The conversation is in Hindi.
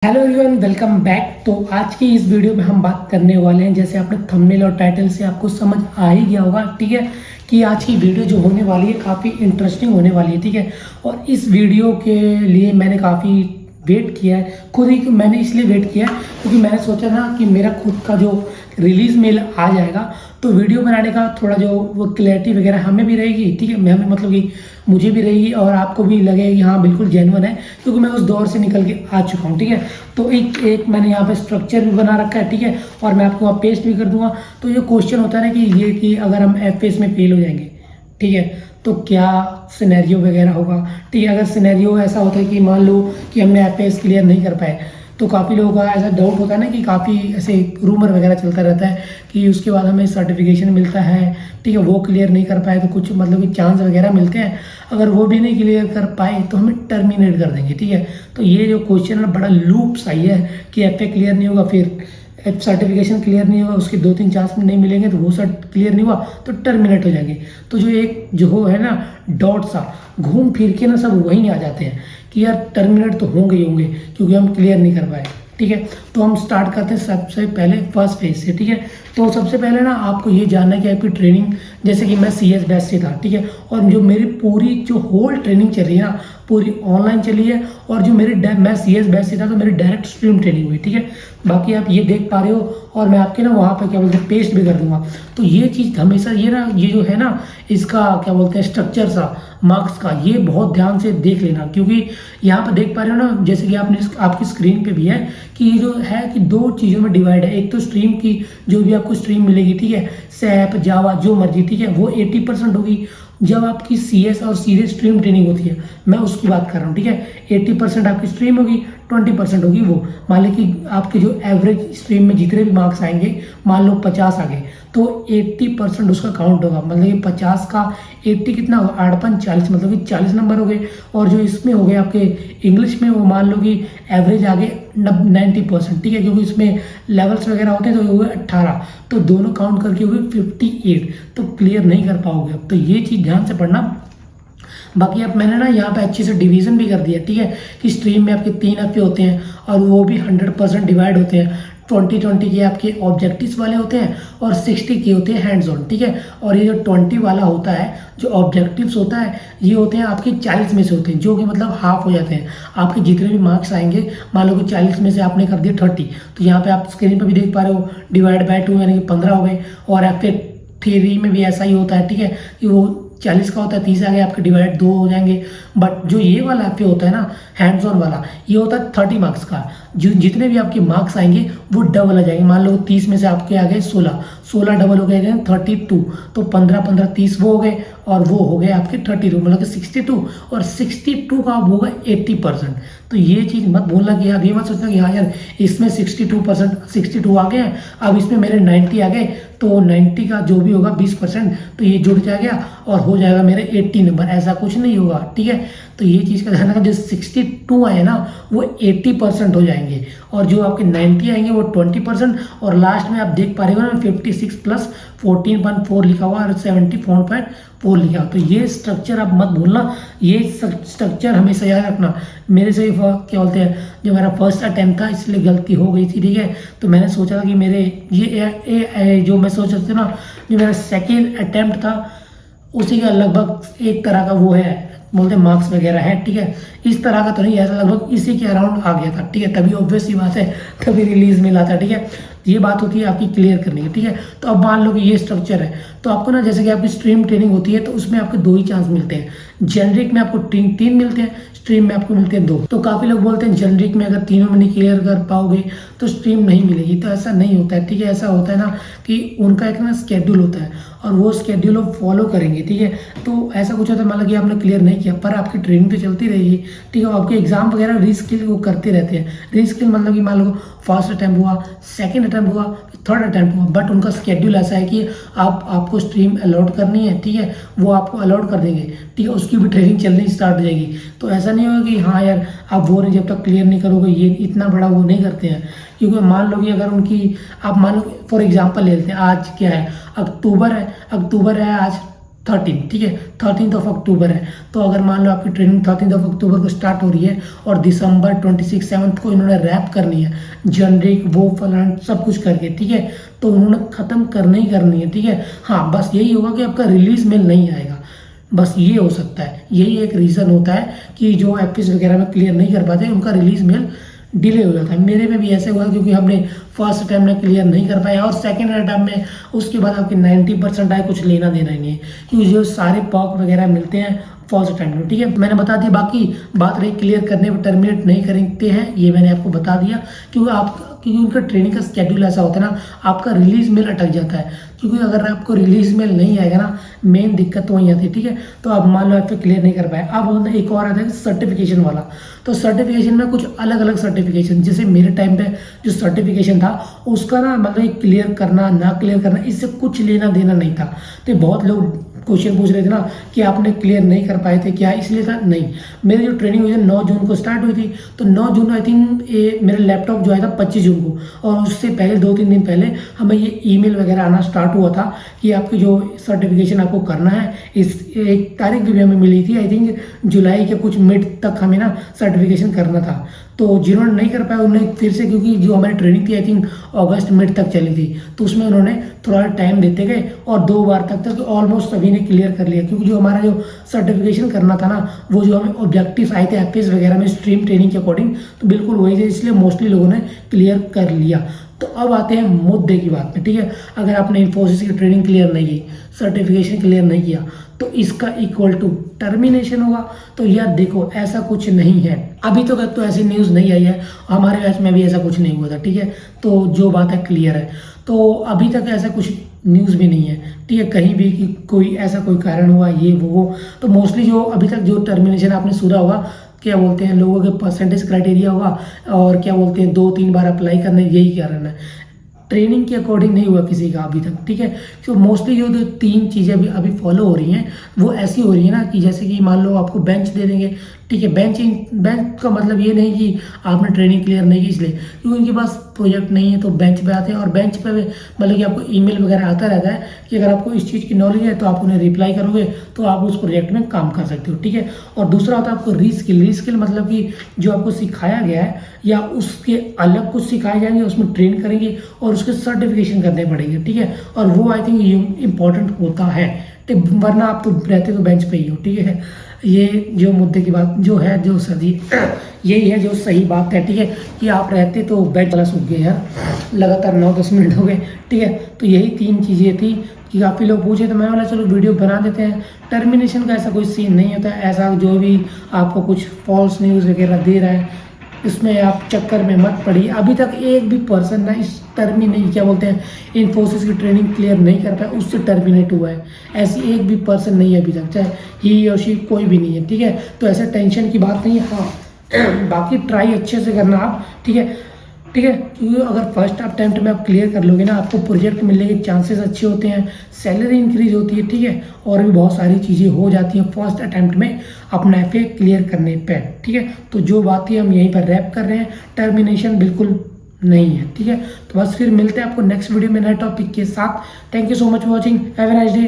Hello everyone, welcome back. तो आज की इस वीडियो में हम बात करने वाले हैं, जैसे आपने थंबनेल और टाइटल से आपको समझ आ ही गया होगा, ठीक है, कि आज की वीडियो जो होने वाली है काफ़ी इंटरेस्टिंग होने वाली है, ठीक है। और इस वीडियो के लिए मैंने काफ़ी वेट किया है, खुद ही मैंने इसलिए वेट किया है क्योंकि मैंने सोचा था कि मेरा खुद का जो रिलीज मेल आ जाएगा तो वीडियो बनाने का थोड़ा जो वो क्लैरिटी वगैरह हमें भी रहेगी, ठीक है, हमें मतलब कि मुझे भी रहेगी और आपको भी लगेगा कि हाँ बिल्कुल जेन्युइन है, क्योंकि मैं उस दौर से निकल के आ चुका हूँ, ठीक है। तो एक एक मैंने यहाँ पे स्ट्रक्चर भी बना रखा है, ठीक है, और मैं आपको वहाँ पेस्ट भी कर दूंगा। तो ये क्वेश्चन होता है ना कि ये कि अगर हम एफ में फेल हो जाएंगे, ठीक है, तो क्या सिनेरियो वगैरह होगा, ठीक है। अगर सिनेरियो ऐसा होता है कि मान लो कि हमने एफ क्लियर नहीं कर पाए, तो काफ़ी लोगों का ऐसा डाउट होता है ना कि काफ़ी ऐसे रूमर वगैरह चलता रहता है कि उसके बाद हमें सर्टिफिकेशन मिलता है, ठीक है, वो क्लियर नहीं कर पाए तो कुछ मतलब कि चांस वगैरह मिलते हैं, अगर वो भी नहीं क्लियर कर पाए तो हमें टर्मिनेट कर देंगे, ठीक है। तो ये जो क्वेश्चन है बड़ा लूप सही है कि एफ क्लियर नहीं होगा, फिर सर्टिफिकेशन क्लियर नहीं होगा, उसके 2-3 चांस नहीं मिलेंगे, तो वो सर्ट क्लियर नहीं हुआ तो टर्मिनेट हो जाएंगे। तो जो एक जो है ना डॉट सा घूम फिर के ना सब वहीं आ जाते हैं कि यार टर्मिनेट तो होंगे ही होंगे क्योंकि हम क्लियर नहीं कर पाए, ठीक है। तो हम स्टार्ट करते हैं सबसे पहले फर्स्ट फेज से, ठीक है। तो सबसे पहले ना आपको ये जानना है कि आपकी ट्रेनिंग, जैसे कि मैं CS बैच से था, ठीक है, और जो मेरी पूरी जो होल ट्रेनिंग चल रही है ना पूरी ऑनलाइन चली है, और जो मेरी मैं CS बैच से था तो मेरी डायरेक्ट स्ट्रीम ट्रेनिंग हुई, ठीक है। बाकी आप ये देख पा रहे हो और मैं आपके ना वहाँ पे क्या बोलते हैं पेस्ट भी कर दूंगा। तो ये चीज़ हमेशा ये ना ये जो है ना इसका क्या बोलते हैं स्ट्रक्चर सा मार्क्स का, ये बहुत ध्यान से देख लेना, क्योंकि यहाँ पर देख पा रहे हो ना जैसे कि आपने आपकी स्क्रीन पे भी है कि ये जो है कि दो चीज़ों में डिवाइड है। एक तो स्ट्रीम की जो भी आपको स्ट्रीम मिलेगी, ठीक है, सैप जावा जो मर्जी, ठीक है, वो 80% होगी। जब आपकी CS और सीरीज स्ट्रीम ट्रेनिंग होती है, मैं उसकी बात कर रहा हूँ, ठीक है, 80% आपकी स्ट्रीम होगी, 20% होगी वो। मान लो कि आपके जो एवरेज स्ट्रीम में जितने भी मार्क्स आएंगे, मान लो 50 आ गए, तो 80% उसका काउंट होगा, मतलब कि 50 का 80 कितना होगा, 8×5 = 40, मतलब कि 40 नंबर हो गए। और जो इसमें हो गए आपके इंग्लिश में, वो मान लो कि एवरेज आ गए 90%, ठीक है, क्योंकि इसमें लेवल्स वगैरह होते हैं, तो ये हुए 18, तो दोनों काउंट करके हुए 58, तो क्लियर नहीं कर पाओगे अब। तो ये चीज़ ध्यान से पढ़ना। बाकी अब मैंने ना यहाँ पे अच्छे से डिवीजन भी कर दिया, ठीक है, कि स्ट्रीम में आपके 3 एफ होते हैं और वो भी 100% डिवाइड होते हैं। 20-20 के आपके ऑब्जेक्टिव्स वाले होते हैं और 60 के होते हैं हैंड्स ऑन, ठीक है। और ये जो 20 वाला होता है जो ऑब्जेक्टिव्स होता है, ये होते हैं आपके 40 में से होते हैं, जो कि मतलब हाफ हो जाते हैं। आपके जितने भी मार्क्स आएंगे, मान लो कि 40 में से आपने कर दिए 30, तो यहाँ पे आप स्क्रीन पर भी देख पा रहे हो डिवाइड बाय 2 यानी कि 15 हो गए। और आपके थ्योरी में भी ऐसा ही होता है, ठीक है, कि वो 40 का होता है, 30 आ गए आपके डिवाइड 2 हो जाएंगे। बट जो ये वाला पे होता है ना हैंड्स ऑन वाला, ये होता है 30 मार्क्स का। जो जितने भी आपके मार्क्स आएंगे वो डबल आ जाएंगे। मान लो 30 में से आपके आ गए 16 डबल हो गए 32, तो 15 30 वो हो गए, और वो हो गए आपके 32, मतलब कि 62, और 62 का अब होगा 80%। तो ये चीज़ मत भूलना कि आप ये मत सोचना कि हाँ यार इसमें 62 आ गए हैं, अब इसमें मेरे 90 आ गए, तो 90 का जो भी होगा 20%, तो ये जुड़ जाएगा और हो जाएगा मेरे 80 नंबर। ऐसा कुछ नहीं होगा, ठीक है। तो ये चीज़ का ध्यान रखना, जो 62 आए ना वो 80% हो जाएंगे, और जो आपके 90 आएंगे वो 20%, और लास्ट में आप देख पा रहे हो ना 56 + 14.4 लिखा हुआ और 74.4 लिखा हुआ। तो ये स्ट्रक्चर आप मत भूलना, ये स्ट्रक्चर हमेशा याद रखना। मेरे से क्या बोलते हैं, जो मेरा फर्स्ट अटैम्प्ट था इसलिए गलती हो गई थी, ठीक है। तो मैंने सोचा था कि मेरे ये जो मैं सोच रहा था ना, जो मेरा सेकेंड अटैम्प्ट था उसी का लगभग एक तरह का वो है, बोलते मार्क्स वगैरह है, ठीक है। इस तरह का तो नहीं, ऐसा लगभग इसी के अराउंड आ गया था, ठीक है, तभी ऑब्वियस सी बात है तभी रिलीज मिला था, ठीक है। ये बात होती है आपकी क्लियर करने की, ठीक है। तो अब मान लो कि ये स्ट्रक्चर है, तो आपको ना जैसे कि आपकी स्ट्रीम ट्रेनिंग होती है तो उसमें आपके 2 ही चांस मिलते हैं। जेनरिक में आपको 3 मिलते हैं, स्ट्रीम में आपको मिलते हैं 2। तो काफ़ी लोग बोलते हैं जेनरिक में अगर तीनों में नहीं क्लियर कर पाओगे तो स्ट्रीम नहीं मिलेगी, तो ऐसा नहीं होता है, ठीक है। ऐसा होता है ना कि उनका एक ना स्केड्यूल होता है और वो स्केड्यूल वो फॉलो करेंगे, ठीक है। तो ऐसा कुछ होता है मान लो कि आपने क्लियर नहीं किया पर आपकी ट्रेनिंग तो चलती रहेगी, ठीक है। आपके एग्जाम वगैरह रीस्किल वो करते रहते हैं। रीस्किल मतलब कि मान लो फर्स्ट अटैम्प्ट हुआ, सेकंड अटैम्प्ट हुआ, थर्ड अटैम्प्ट हुआ, बट उनका स्केड्यूल ऐसा है कि आपको स्ट्रीम अलॉट करनी है, ठीक है, वो आपको अलॉट कर देंगे, ठीक है। उसकी भी ट्रेनिंग चलनी स्टार्ट हो जाएगी। तो ऐसा नहीं होगा कि हाँ यार आप वो नहीं जब तक क्लियर नहीं करोगे, ये इतना बड़ा वो नहीं करते हैं। क्योंकि मान लो कि अगर उनकी आप मान लो फॉर एग्जाम्पल ले लेते हैं, आज क्या है, अक्टूबर है आज, 13, ठीक है, 13 अक्टूबर है। तो अगर मान लो आपकी ट्रेनिंग 13 अक्टूबर को स्टार्ट हो रही है और दिसंबर 26 को इन्होंने रैप करनी है, जनरिक वो फलान सब कुछ करके, ठीक है, तो उन्होंने ख़त्म करनी ही करनी है, ठीक है। हाँ, बस यही होगा कि आपका रिलीज मेल नहीं आएगा, बस ये हो सकता है, यही एक रीज़न होता है कि जो एफिस वगैरह में क्लियर नहीं कर पाते उनका रिलीज मेल डिले हो जाता है। मेरे में भी ऐसे हुआ क्योंकि हमने फर्स्ट अटैम्प्ट में क्लियर नहीं कर पाया और सेकंड अटैम्प्ट में उसके बाद आपके 90% आए, कुछ लेना देना ही नहीं है क्योंकि जो सारे पॉक वगैरह मिलते हैं फर्स्ट अटैम्प्ट में, ठीक है। मैंने बता दिया, बाकी बात रही क्लियर करने पर टर्मिनेट नहीं करते हैं, ये मैंने आपको बता दिया क्योंकि उनका ट्रेनिंग का स्केड्यूल ऐसा होता है ना, आपका रिलीज मेल अटक जाता है क्योंकि अगर आपको रिलीज मेल नहीं आएगा ना, मेन दिक्कत तो वहीं आती है, ठीक है। तो आप मान लो आप क्लियर नहीं कर पाए, अब एक और आता है सर्टिफिकेशन वाला। तो सर्टिफिकेशन में कुछ अलग अलग सर्टिफिकेशन, जैसे मेरे टाइम पे जो सर्टिफिकेशन था उसका ना मतलब क्लियर करना ना क्लियर करना इससे कुछ लेना देना नहीं था। तो बहुत लोग क्वेश्चन पूछ रहे थे ना कि आपने क्लियर नहीं कर पाए थे क्या, इसलिए था नहीं। मेरी जो ट्रेनिंग हुई थी 9 जून को स्टार्ट हुई थी, तो 9 जून आई थिंक मेरा लैपटॉप जो आया था 25 जून को, और उससे पहले 2-3 दिन पहले हमें ये ईमेल वगैरह आना स्टार्ट हुआ था कि आपकी जो सर्टिफिकेशन आपको करना है, इस एक तारीख भी हमें मिली थी, आई थिंक जुलाई के कुछ मिड तक हमें ना सर्टिफिकेशन करना था। तो जिन्होंने नहीं कर पाया उन्होंने फिर से, क्योंकि जो हमारी ट्रेनिंग थी आई थिंक अगस्त मिड तक चली थी, तो उसमें उन्होंने थोड़ा टाइम देते गए और 2 बार तक ऑलमोस्ट सभी ने क्लियर कर लिया, क्योंकि जो हमारा जो सर्टिफिकेशन करना था ना, वो जो हमें ऑब्जेक्टिव आए थे एफपीएस वगैरह में स्ट्रीम ट्रेनिंग के अकॉर्डिंग, तो बिल्कुल वही थे, इसलिए मोस्टली लोगों ने क्लियर कर लिया। तो अब आते हैं मुद्दे की बात में, ठीक है। अगर आपने इन्फोसिस की ट्रेनिंग क्लियर नहीं की, सर्टिफिकेशन क्लियर नहीं किया, तो इसका इक्वल टू टर्मिनेशन होगा। तो यार देखो, ऐसा कुछ नहीं है, अभी तक तो ऐसी न्यूज़ नहीं आई है, हमारे बैच में भी ऐसा कुछ नहीं हुआ था, ठीक है। तो जो बात है क्लियर है, तो अभी तक ऐसा कुछ न्यूज़ भी नहीं है, ठीक है, कहीं भी कि कोई ऐसा कोई कारण हुआ ये वो। तो मोस्टली जो अभी तक जो टर्मिनेशन आपने सुना होगा, क्या बोलते हैं, लोगों के परसेंटेज क्राइटेरिया होगा और क्या बोलते हैं 2-3 बार अप्लाई करना, यही कारण है। ट्रेनिंग के अकॉर्डिंग नहीं हुआ किसी का अभी तक, ठीक है। तो मोस्टली जो 3 चीज़ें अभी फॉलो हो रही हैं वो ऐसी हो रही है ना कि जैसे कि मान लो आपको बेंच दे देंगे, ठीक है। बेंच का मतलब ये नहीं कि आपने ट्रेनिंग क्लियर नहीं की इसलिए, क्योंकि उनके पास प्रोजेक्ट नहीं है तो बेंच पे आते हैं, और बेंच पे मतलब कि आपको ईमेल वगैरह आता रहता है कि अगर आपको इस चीज़ की नॉलेज है तो आप उन्हें रिप्लाई करोगे तो आप उस प्रोजेक्ट में काम कर सकते हो, ठीक है। और दूसरा होता है आपको रीस्किल मतलब कि जो आपको सिखाया गया है या उसके अलग कुछ सिखाए जाएंगे, उसमें ट्रेन करेंगे और उसके सर्टिफिकेशन करने पड़ेंगे, ठीक है। और वो आई थिंक इम्पॉर्टेंट होता है, वरना आप तो रहते तो बेंच पे ही हो, ठीक है। ये जो मुद्दे की बात जो है, जो सही यही है जो सही बात है, ठीक है, कि आप रहते तो बेंच वाला सूख गए यार, लगातार 9-10 मिनट हो गए, ठीक है। तो यही 3 चीज़ें थी कि काफ़ी लोग पूछे, तो मैं बोला चलो वीडियो बना देते हैं। टर्मिनेशन का ऐसा कोई सीन नहीं होता, ऐसा जो भी आपको कुछ फॉल्स न्यूज़ वगैरह दे रहा है इसमें आप चक्कर में मत पड़िए। अभी तक एक भी पर्सन ना इस टर्मिनेट क्या बोलते हैं इन्फोसिस की ट्रेनिंग क्लियर नहीं कर पाया, उससे टर्मिनेट हुआ है, ऐसी एक भी पर्सन नहीं है अभी तक, चाहे ही और शी कोई भी नहीं है, ठीक है। तो ऐसे टेंशन की बात नहीं है। हाँ बाकी ट्राई अच्छे से करना आप, ठीक है, ठीक है, क्योंकि अगर फर्स्ट अटेम्प्ट में आप क्लियर कर लोगे ना, आपको प्रोजेक्ट मिलने के चांसेस अच्छे होते हैं, सैलरी इंक्रीज होती है, ठीक है, और भी बहुत सारी चीज़ें हो जाती हैं फर्स्ट अटेम्प्ट में अपना एफए क्लियर करने पे, ठीक है। तो जो बात थी हम यहीं पर रैप कर रहे हैं, टर्मिनेशन बिल्कुल नहीं है, ठीक है। तो बस फिर मिलते हैं आपको नेक्स्ट वीडियो में नए टॉपिक के साथ। Thank you so much for watching, have a nice day.